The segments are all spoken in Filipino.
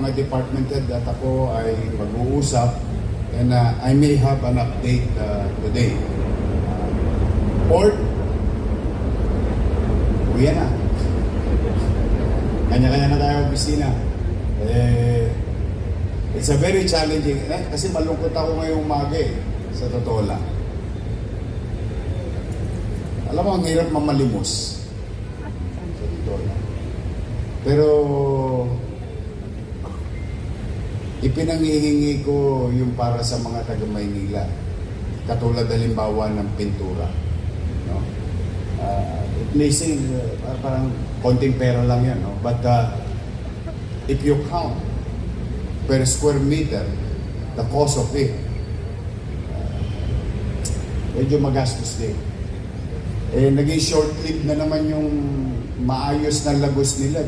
mga department head at ako ay mag-uusap, and I may have an update today. Port, uwi na. Kanya-kanya na tayo opisina. It's a very challenging, kasi malungkot ako ngayong umaga sa totoo lang. Alam mo, ang hirap mamalimos. Sa totoo lang. Pero, ipinanghihingi ko yung para sa mga taga-Maynila. Katulad halimbawa ng pintura. No? It may seem parang konting pera lang yan. No? But if you count per square meter, the cost of it, medyo magastos din. Naging short-lived na naman yung maayos na Lagos nila.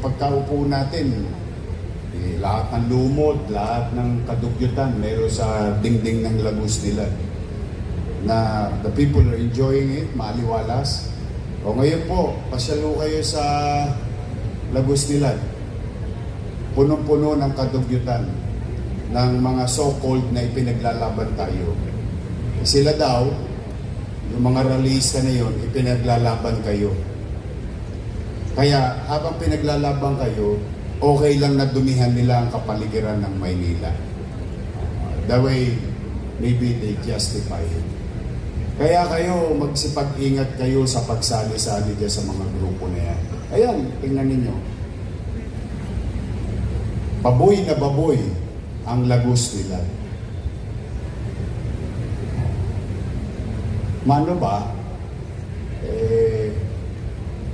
Pagkaupo natin, lahat ng lumot, lahat ng kadugyutan meron sa dingding ng Lagos nila. Na the people are enjoying it, maaliwalas. O ngayon po, pasyalo kayo sa Lagos nila. Punong-puno ng kadugyutan ng mga so-called na ipinaglalaban tayo. Sila daw, yung mga rallyista na yun, ipinaglalaban kayo. Kaya habang pinaglalaban kayo, okay lang na dumihan nila ang kapaligiran ng Maynila. That way, maybe they justify it. Kaya kayo, magsipag-ingat kayo sa pagsali-sali dyan sa mga grupo na yan. Ayan, tingnan ninyo. Baboy na baboy ang Lagos nila. Mano ba?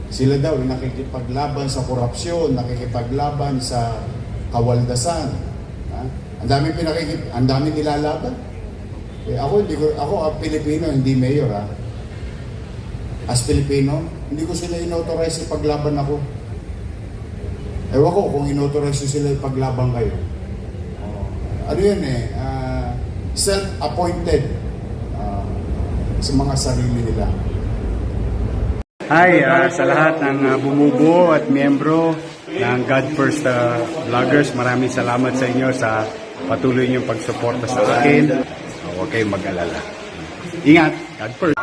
Sila daw nakikipaglaban sa korupsyon, nakikipaglaban sa kawaldasan. Ang dami nilalaban. Ako Pilipino, hindi mayor ha. As Pilipino, hindi ko sila inauthorize ipaglaban ako. Ewan ko kung inauthorize sila ipaglaban kayo. Ano yun self-appointed sa mga sarili nila. Hi sa lahat ng bumubuo at miyembro ng God First Vloggers. Maraming salamat sa inyo sa patuloy niyong pagsuporta sa akin. Huwag kayong mag-alala. Ingat! God First!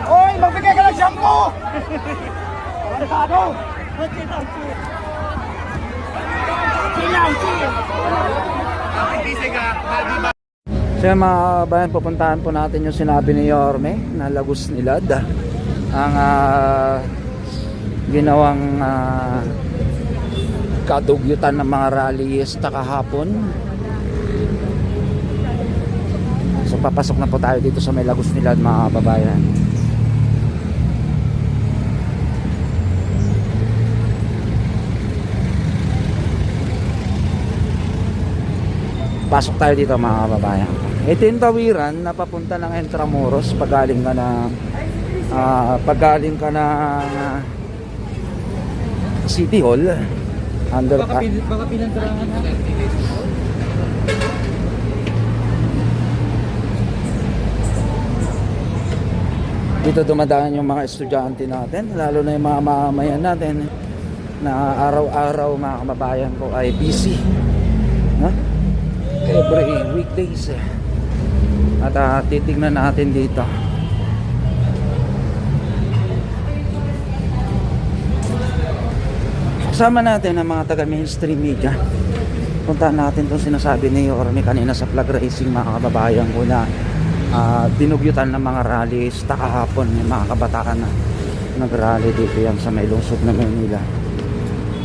Hoy, magbigay ka ng shampoo! Ano? So mga kabayan, pupuntahan po natin yung sinabi ni Yorme na Lagos Nilad. Ang ginawang kadugyutan ng mga rallyista kahapon. So papasok na po tayo dito sa may Lagos Nilad mga kababayan. Pasok tayo dito mga kababayan. Ito yung tawiran na papunta ng Intramuros pagaling ka na City Hall. Baka pinandarangan ha. Dito dumadaan yung mga estudyante natin, lalo na yung mga mamamayan natin na araw-araw mga kababayan ko ay busy, no? Every weekdays at titignan natin dito. Kasama natin ang mga taga mainstream media. Puntahan natin itong sinasabi ni Yorme kanina sa flag raising mga kababayan ko na dinugyutan ng mga rallista kahapon yung mga kabataan na nag-rally dito yan sa may lungsod na Manila.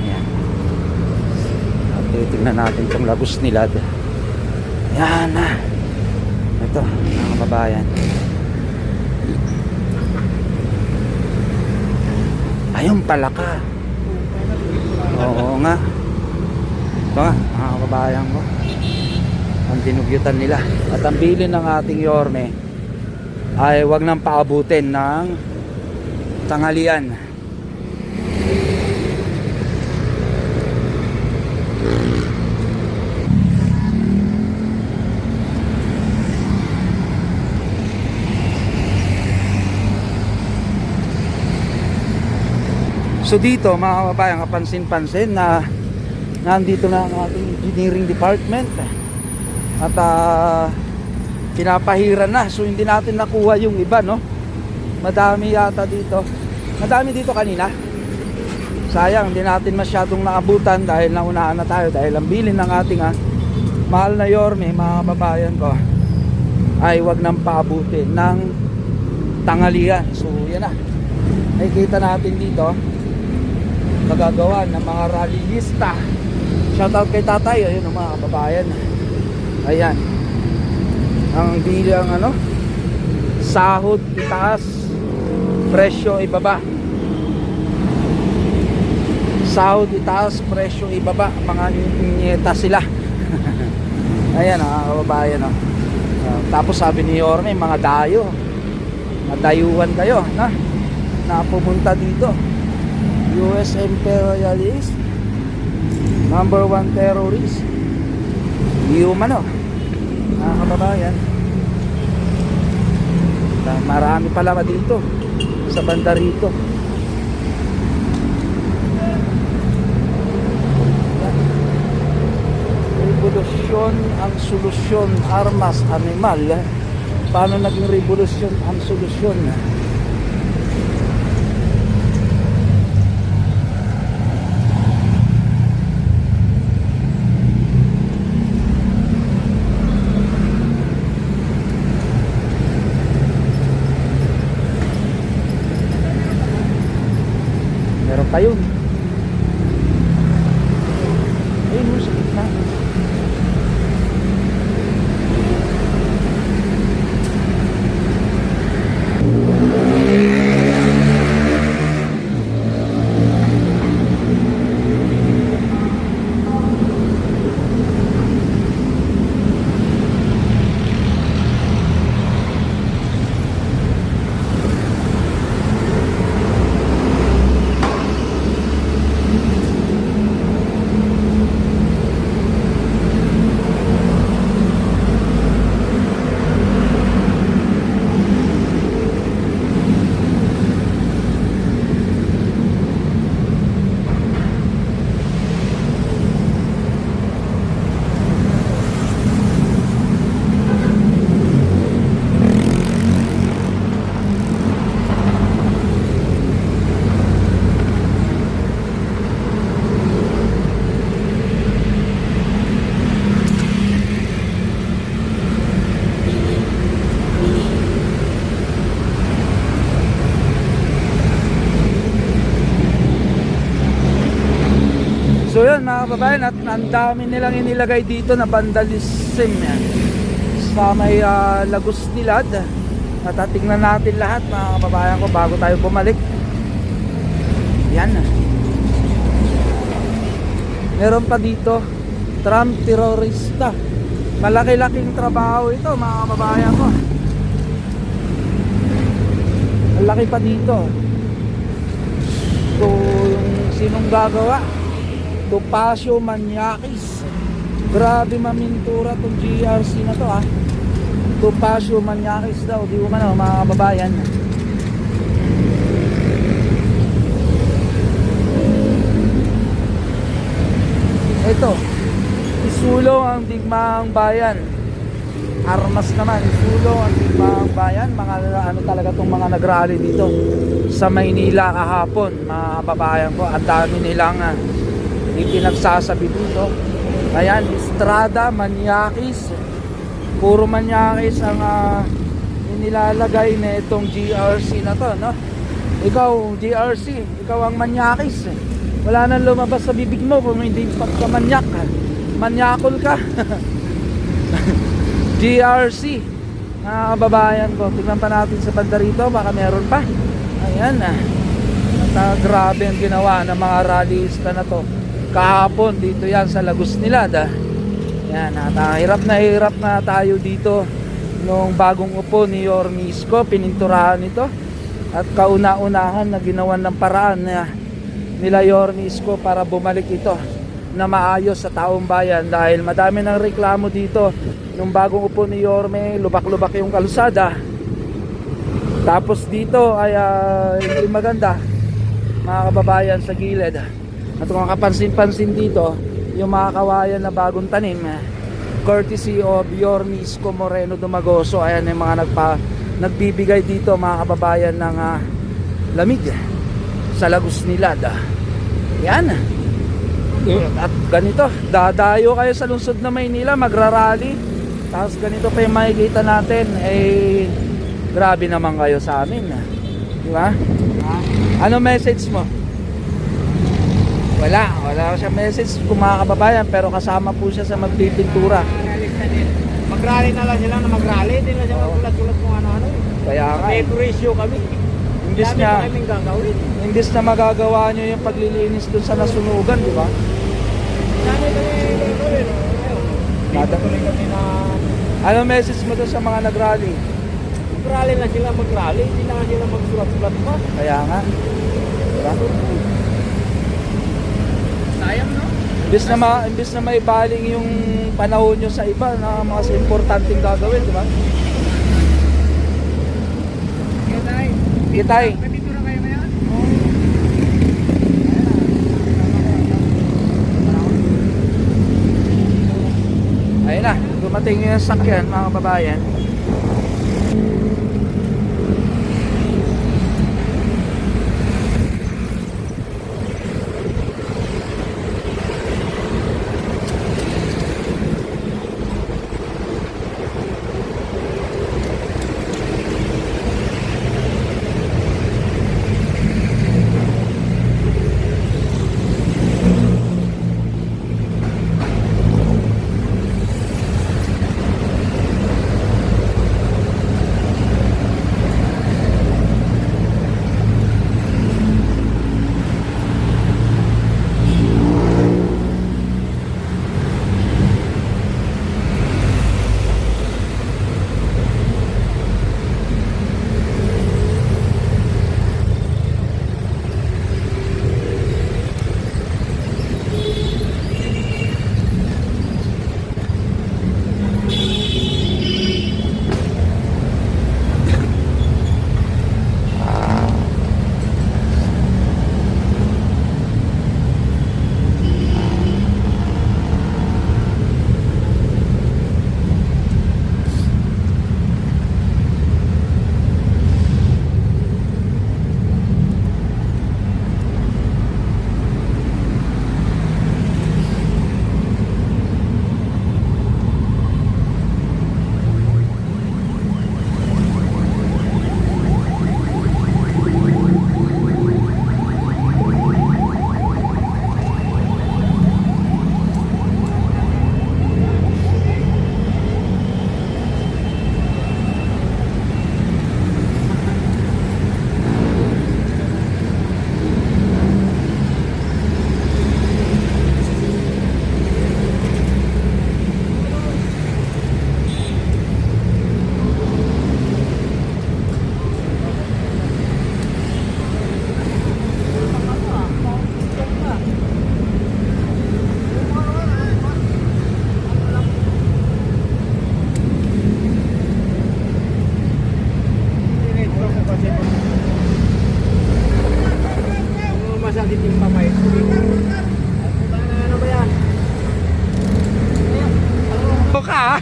Ayan. At titignan natin itong Lagos Nilad. Yan na. Ito mga kababayan. Ayun pala ka. Oo nga. Ito nga mga kababayan ko, ang dinugyutan nila. At ang bilin ng ating Yorme ay wag nang paabutin ng tanghalian. So dito mga kababayan, kapansin-pansin na nandito na ang ating engineering department at pinapahiran na, so hindi natin nakuha yung iba, no? Madami yata dito, madami dito kanina, sayang hindi natin masyadong naabutan dahil naunahan na tayo, dahil ang bilin ng ating mahal na Yorme mga kababayan ko ay wag nang paabutin ng tanghalian. So yan na, nakikita natin dito nagagawa ng mga rallyista. Shoutout kay tatay, ayun ang mga kababayan. Ayan. Ang bilang sahod itaas, presyo ibaba. Sahod itaas, presyo ibaba. Mga nyeta sila. Ayan mga kababayan. Tapos sabi ni Yorme, mga dayo. Madayuhan kayo na pumunta dito. US imperialist, number 1 terrorist, human mga kababayan. Marami pala dito sa banda rito. Revolusyon ang solusyon, armas, animal. Paano naging revolusyon ang solusyon? Meron pa yun. Ayun sa gitna. So yun mga kababayan, at ang dami nilang inilagay dito na vandalism yan sa may Lagos Nilad. At tingnan natin lahat mga kababayan ko bago tayo bumalik. Yan. Meron pa dito, Trump terorista. Malaki-laking trabaho ito mga kababayan ko. Malaki pa dito. So yung sinong gagawa? Topacio Maniakis. Grabe mamintura tong GRC na to Topacio Maniakis daw. Di mo man mga kababayan. ito. Isulong ang digmaang bayan. Armas naman, isulong ang digmaang bayan. Mga ano talaga tong mga nagrally dito sa Maynila kahapon, mga kababayan ko. Ang dami nilang ipinagsasabi dito. Ayan, Estrada, Manyakis. Puro Manyakis ang nilalagay na itong GRC na to, no? Ikaw, GRC, ikaw ang Manyakis. Wala nang lumabas sa bibig mo kung hindi pagkamanyak. Manyakol ka. GRC, mga kababayan ko. Tignan pa natin sa banda rito, baka meron pa. Ayan na. Grabe ang ginawa ng mga rallyista na to kahapon dito yan sa Lagos Nilad. Yan, hirap na tayo dito nung bagong upo ni Yorme Isko. Pininturahan ito at kauna-unahan na ginawan ng paraan na nila Yorme Isko para bumalik ito na maayos sa taong bayan, dahil madami ng reklamo dito nung bagong upo ni Yorme. Lubak-lubak yung kalsada, tapos dito ay hindi maganda, mga kababayan, sa gilid. At kung kapansin-pansin dito, yung mga kawayan na bagong tanim, courtesy of Yorme Isko Moreno Dumagoso. Ayan yung mga nagbibigay dito, mga kababayan, ng lamig sa Lagos Nilad. Yan. At ganito, dadayo kayo sa lungsod na Maynila, magrarally, tapos ganito pa yung makikita natin. Grabe naman kayo sa amin, di ba? Ano message mo? Wala siya message kung mga kababayan, pero kasama po siya sa magpipintura. Mag-rally na lang sila na mag-rally, hindi na siya magkulat-kulat kung ano-ano. Kaya nga, May ratio kami. imbis Dami na pa kaming gagawin. imbis na magagawa nyo yung paglilinis dun sa nasunugan, di ba? Dami kami gagawin. Dito tuloy kami na Ano message mo doon sa mga nag-rally? mag-rally na sila mag-rally, hindi na sila magsulat-sulat pa. Kaya nga, diba? Sayang, no? Imbis na maibaling yung panahon nyo sa iba na mga importanteng gagawin, di ba? Kitay. Nandito na kayo ngayon? Ayun na, dumating yung sakyan, mga kababayan. Masakit yung kamay. Ano ba yan? ka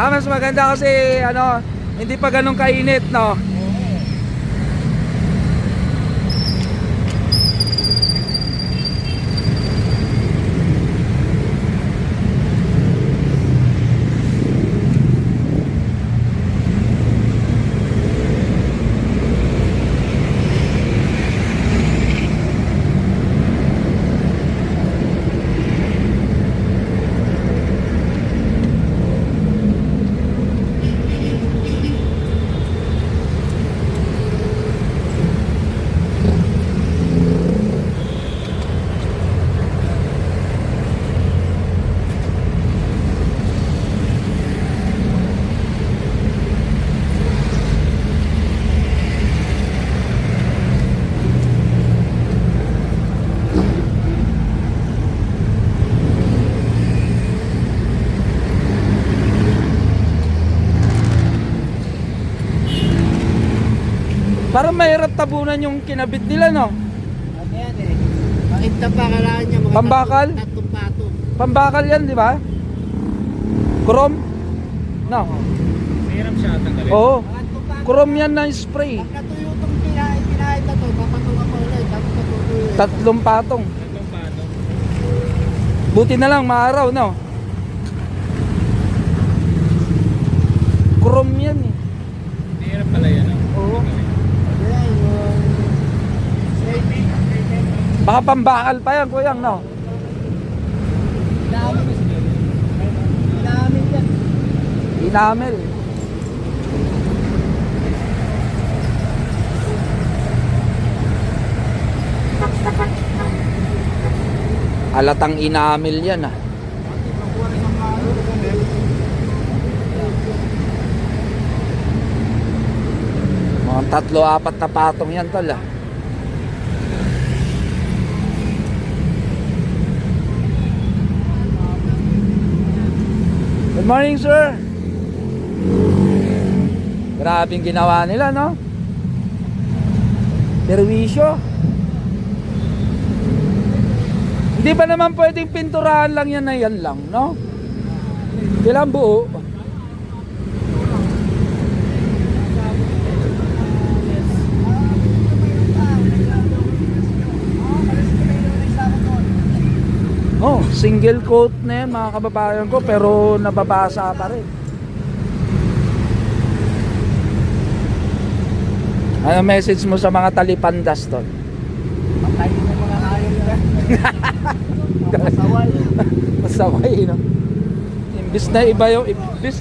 mas maganda kasi ano, hindi pa ganun kainit, no? Parang mahirap tabunan yung kinabit nila, no? Ano yan eh? Bakit na pangalaan niya? Mga Pambakal? Tatlong patong. Pambakal yan, di ba? Chrome? No. Mahirap siya tanggalin. Oo. Chrome yan na spray. Pag natuyo itong pinahit na to, papatungan pa ulit. Tapos natutuyo. 3 patong. Tatlong patong. Buti na lang maaraw, no? Chrome yan eh. Mahirap pala yan. Oo. Ayan, yung... Saving. Baka pambakal pa yan, kuyang, no? Inamin na siguro. Inamin yan. Inamel. Alatang inamel yan, ah. Mga 3-4 na patong yan, tol, ah. Good morning, sir. Grabing ginawa nila, no? Perwisyo. Hindi ba naman pwedeng pinturahan lang yan na yan lang, no? Kailangan buo. Oh, single coat na yan mga kababayan ko, pero nababasa pa rin. Ano message mo sa mga talipandas doon? Patayin na mga ayaw na. Masawal. Masaway, no? Imbis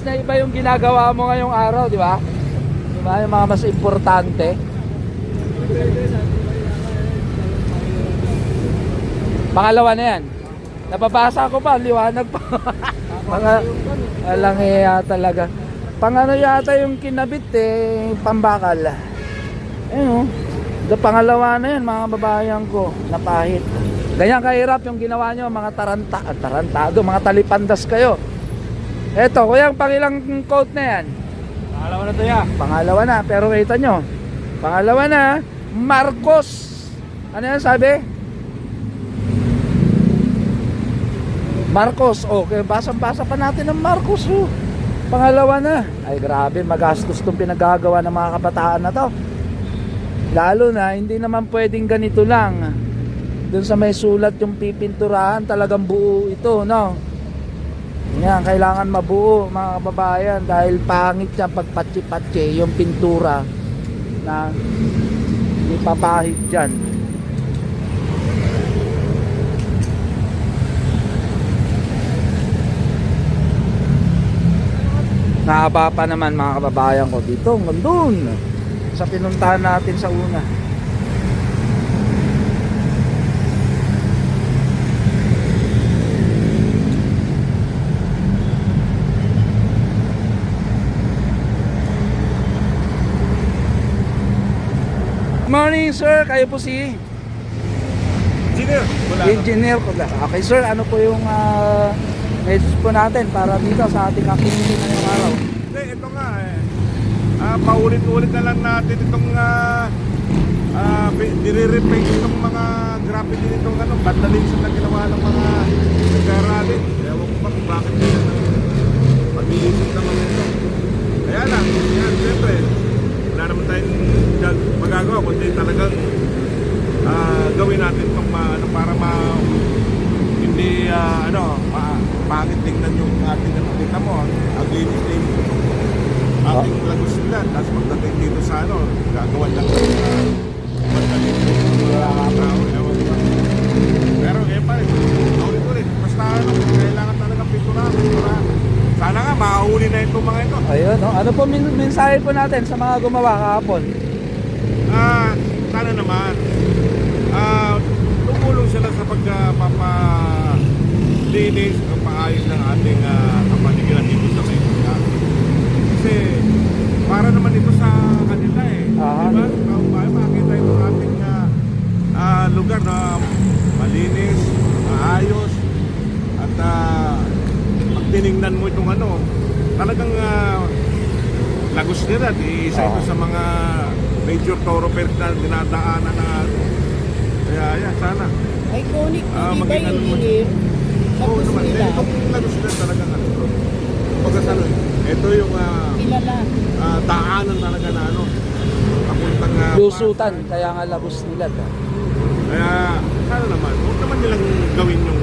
na iba yung ginagawa mo ngayong araw, di ba? Di ba? Yung mga mas importante. Pangalawa na yan. Nababasa ko pa, liwanag pa. Alang talaga. Pangano yata yung kinabit eh, pambakal. Ayun, pangalawa na yan mga babayan ko, napahit. Ganyan kahirap yung ginawa nyo mga tarantado, mga talipandas kayo. Eto, kuyang pangilang coat na yan? Pangalawa na to ya. Pangalawa na, pero kita nyo. Pangalawa na, Marcos. Ano yan sabi? Marcos, okay, basang-basa pa natin ng Marcos, oh. Pangalawa na. Ay grabe, magastos tong pinagagawa ng mga kabataan na to. Lalo na, hindi naman pwedeng ganito lang. Doon sa may sulat yung pipinturahan, talagang buo ito, no? Yan, kailangan mabuo mga kababayan dahil pangit niya pag patsi-patsi yung pintura na ipapahid dyan. Nahaba pa naman mga kababayan ko dito, nandun sa pinuntahan natin sa una. Morning sir, kayo po si Engineer Kula. Okay sir, ano po yung message po natin para dito sa ating activity ngayong araw? Hindi, ito nga paulit-ulit na lang natin itong nire-repaint itong mga graffiti nitong vandalism na ginawa ng mga nag-arali. Ewan ko ba kung bakit nila pag-iisip naman ito. Kaya lang, yan, siyempre, wala naman tayong magagawa, kundi talagang gawin natin itong para hindi pangit tingnan yung ating kita mo, ang linis-linis itong ating lagos nila. Tapos pagdating dito sa gagawan lang magdaling mga tao, ewan ko. Pero pa rin, ulit-ulit, basta kailangan talaga pintura. Sana nga, makahuli na itong mga ito. Ayun, no? Ano po mensahe po natin sa mga gumawa kahapon? Sana naman, tumulong sila sa pagpapalinis o paayos ng ating kapaligiran dito sa Maynila. Kasi, para naman ito sa kanila diba? Makita ito ating lugar na malinis, maayos, at pag tinignan mo itong talagang lagos nila. Isa ito sa mga major thoroughfares na dinadaanan na kaya sana. Iconic, di ba maging yung mo. ilim? Oo Tapos naman, nila, itong lagos nila talagang pagkasalo. Ito yung kilala. daanan talaga na papuntang Lusutan, kaya nga labos nila. Kaya sana naman, huwag naman nilang gawin yung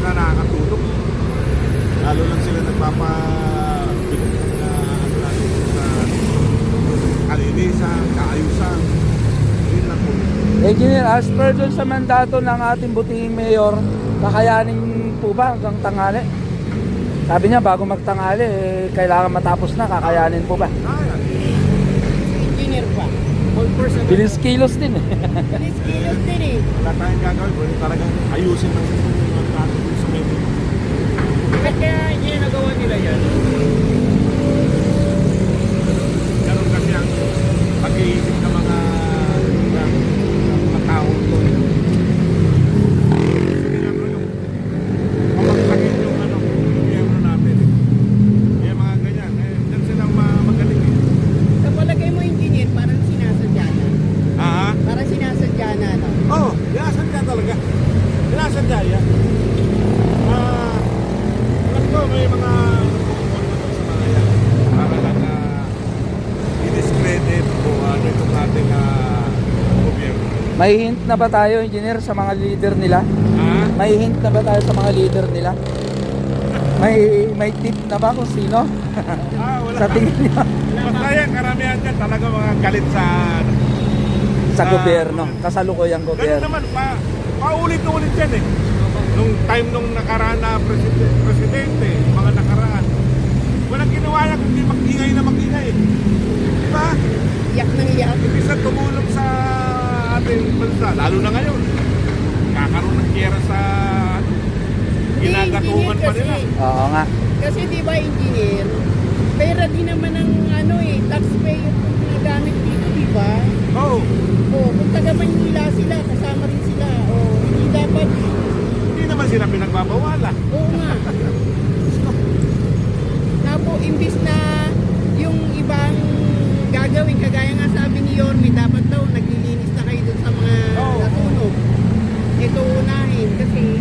na nakakatulog. Lalo lang sila nagpapabigat na sa kalinisan, kaayusan. Yun lang po. Engineer, as per dun sa mandato ng ating butihing mayor, kakayanin po ba hanggang tanghali? Sabi niya, bago magtanghali, kailangan matapos na, kakayanin po ba? Kaya. Engineer pa. Bilis kilos din eh. Bilis kilos din eh. Wala tayong gagawin. Pwede talagang ayusin ng natin sa media. Bakit kaya hindi nagawa nila yan? Ganun kasi ang pag-iisip ng mga tao ito. Sige nga yung pamagsakin yung miyembro natin. Kaya mga ganyan. Diyan silang magaling eh. Sa palagay mo, engineer, parang sinasadya na. Parang sinasadya na, no? Oo, sinasadya talaga. Sinasadya yan. Alam ko, may mga sa mga yan. Para lang i-discredit o itong ating gobyerno. May hint na ba tayo, engineer, sa mga leader nila? May hint na ba tayo sa mga leader nila? May tip na ba kung sino? Wala. Sa tingin niyo? Basta yan, karamihan dyan talaga mga galit Sa gobyerno, kasalukuyang Ganun gobyerno. naman, paulit-ulit yan eh. Nung time nung nakaraan na presidente, mga nakaraan, walang ginawa yan kundi mag-ingay na mag-ingay. Diba? Iyak ng iyak. Ibig sa tumulong sa ating bansa, lalo na ngayon. Kakaroon ng giyera sa ginagatungan pa nila. Oo nga. Kasi di ba, engineer, pera din naman ang taxpayer kung ginagamit dito, di ba? Oo. Kung taga Manila sila, kasama rin sila. Hindi dapat. Hindi naman sila pinagbabawala. Oo nga. Imbis na yung ibang gagawin, kagaya nga sabi ni Yorme, dapat daw naglilinis na kayo dun sa mga nasunog. Ito unahin kasi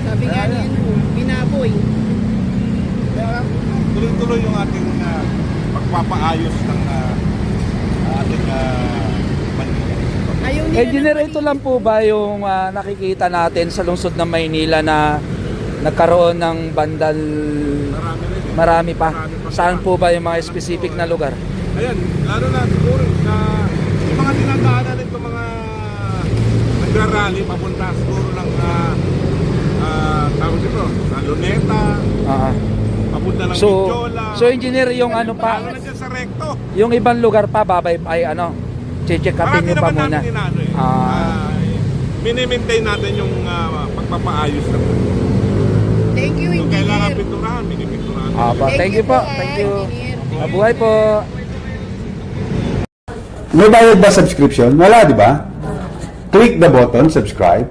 sabi nga ni binaboy. Kaya tuloy-tuloy yung ating pagpapaayos ng ating Manila. Ayaw nila Engineer, ito lang po ba yung nakikita natin sa lungsod ng Maynila na nagkaroon ng bandal? Marami pa. Saan po ba yung mga specific na lugar? Ayan, lalo na siguro sa yung mga dinadaanan nito mga nagrarally papunta siguro lang tawag dito, sa Luneta, papunta lang Medjola. So engineer, yung ano pa, lalo na dyan sa Recto. yung ibang lugar pa babay ay check upin nyo pa muna. Minimaintain natin yung pagpapaayos na. Thank you, Kung kailangan engineer. pinturahan, minipinturahan. Thank you po. Thank you. engineer. Mabuhay po. May bayad ba subscription? Wala, di ba? Click the button, subscribe,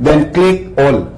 then click all.